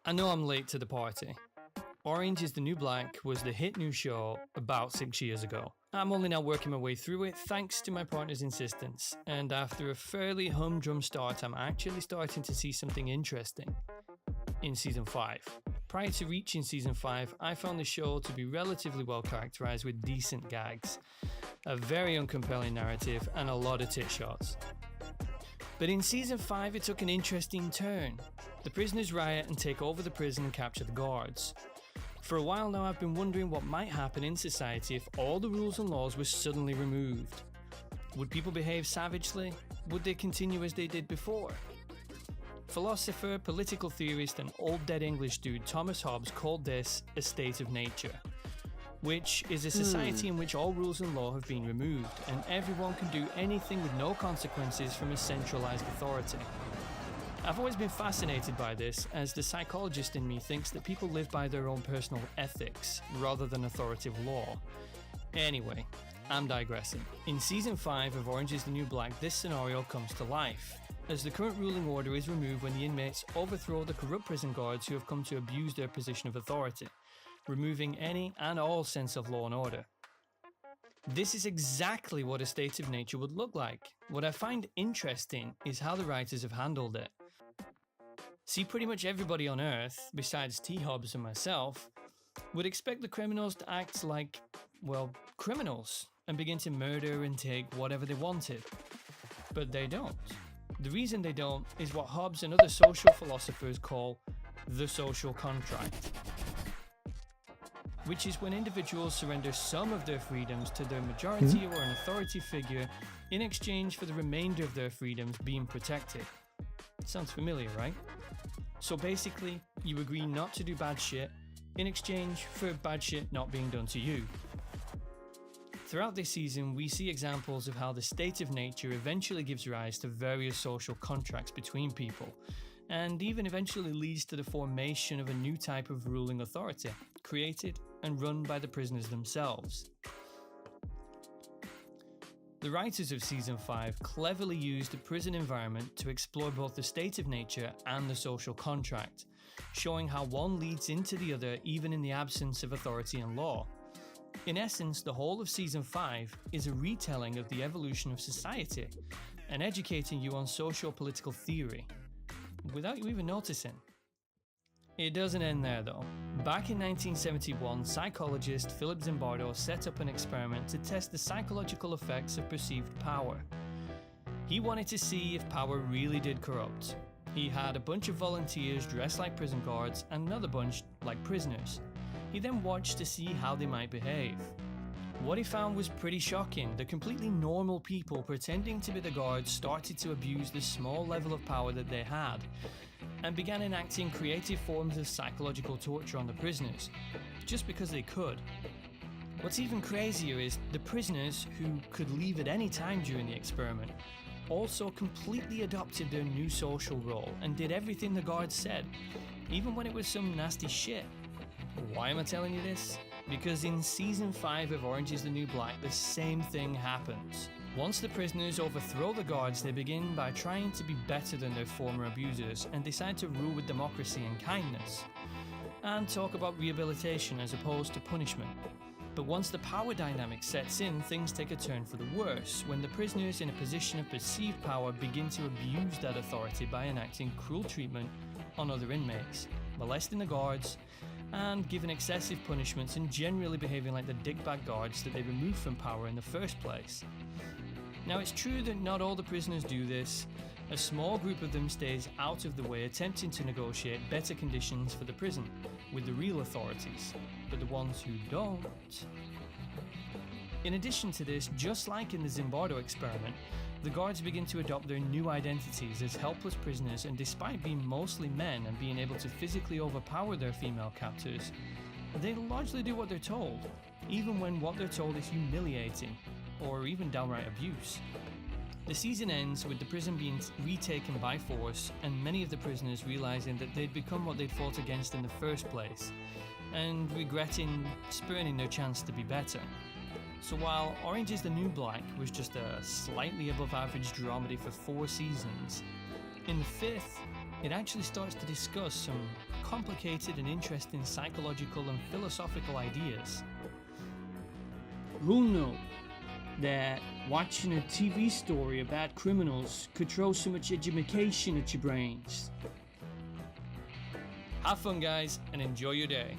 I know I'm late to the party. Orange is the New Black was the hit new show about 6 years ago. I'm only now working my way through it thanks to my partner's insistence, and after a fairly humdrum start, I'm actually starting to see something interesting in Season 5. Prior to reaching Season 5, I found the show to be relatively well characterised with decent gags, a very uncompelling narrative, and a lot of tit shots. But in Season 5 it took an interesting turn. The prisoners riot and take over the prison and capture the guards. For a while now I've been wondering what might happen in society if all the rules and laws were suddenly removed. Would people behave savagely? Would they continue as they did before? Philosopher, political theorist and old dead English dude Thomas Hobbes called this a state of nature, which is a society in which all rules and law have been removed and everyone can do anything with no consequences from a centralised authority. I've always been fascinated by this, as the psychologist in me thinks that people live by their own personal ethics rather than authoritative law. Anyway, I'm digressing. In Season 5 of Orange is the New Black, this scenario comes to life, as the current ruling order is removed when the inmates overthrow the corrupt prison guards who have come to abuse their position of authority, removing any and all sense of law and order. This is exactly what a state of nature would look like. What I find interesting is how the writers have handled it. See, pretty much everybody on Earth, besides T. Hobbes and myself, would expect the criminals to act like, well, criminals, and begin to murder and take whatever they wanted. But they don't. The reason they don't is what Hobbes and other social philosophers call the social contract, which is when individuals surrender some of their freedoms to their majority or an authority figure in exchange for the remainder of their freedoms being protected. Sounds familiar, right? So basically, you agree not to do bad shit in exchange for bad shit not being done to you. Throughout this season, we see examples of how the state of nature eventually gives rise to various social contracts between people, and even eventually leads to the formation of a new type of ruling authority, created and run by the prisoners themselves. The writers of Season 5 cleverly used the prison environment to explore both the state of nature and the social contract, showing how one leads into the other even in the absence of authority and law. In essence, the whole of Season 5 is a retelling of the evolution of society and educating you on socio-political theory, without you even noticing. It doesn't end there though. Back in 1971, psychologist Philip Zimbardo set up an experiment to test the psychological effects of perceived power. He wanted to see if power really did corrupt. He had a bunch of volunteers dressed like prison guards and another bunch like prisoners. He then watched to see how they might behave. What he found was pretty shocking. The completely normal people pretending to be the guards started to abuse the small level of power that they had, and began enacting creative forms of psychological torture on the prisoners, just because they could. What's even crazier is the prisoners, who could leave at any time during the experiment, also completely adopted their new social role and did everything the guards said, even when it was some nasty shit. Why am I telling you this? Because in Season 5 of Orange is the New Black, the same thing happens. Once the prisoners overthrow the guards, they begin by trying to be better than their former abusers and decide to rule with democracy and kindness, and talk about rehabilitation as opposed to punishment. But once the power dynamic sets in, things take a turn for the worse, when the prisoners in a position of perceived power begin to abuse that authority by enacting cruel treatment on other inmates, molesting the guards, and giving excessive punishments and generally behaving like the dickbag guards that they removed from power in the first place. Now, it's true that not all the prisoners do this. A small group of them stays out of the way, attempting to negotiate better conditions for the prison with the real authorities, but the ones who don't. In addition to this, just like in the Zimbardo experiment, the guards begin to adopt their new identities as helpless prisoners, and despite being mostly men and being able to physically overpower their female captors, they largely do what they're told, even when what they're told is humiliating, or even downright abuse. The season ends with the prison being retaken by force, and many of the prisoners realizing that they'd become what they'd fought against in the first place, and regretting spurning their chance to be better. So while Orange is the New Black was just a slightly above average dramedy for 4 seasons, in the 5th, it actually starts to discuss some complicated and interesting psychological and philosophical ideas. Who knew that watching a TV story about criminals could throw so much education at your brains? Have fun, guys, and enjoy your day.